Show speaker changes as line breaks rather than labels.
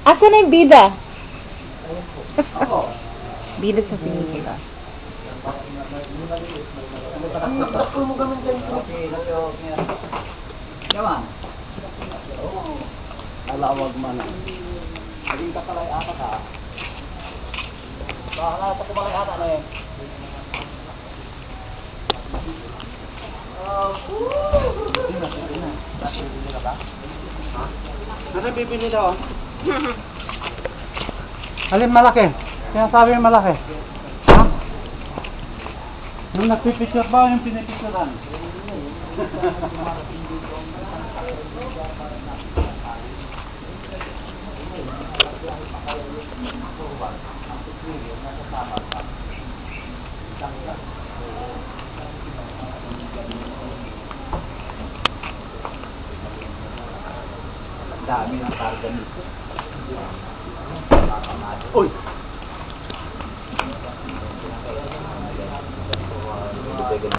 Asa na yung bida?
Ako.
Bida sa pelikula.
Mo ganun dyan. Yaman. Alawag man. Naging kakalay ata ka. Baka sa kumalay ata na eh. Ano bibili daw? Alin malaki? Sinasabi yung malaki. Ha? Yung nagpipicture ba o yung pinipicturean? Dami ng karga nito. Uy!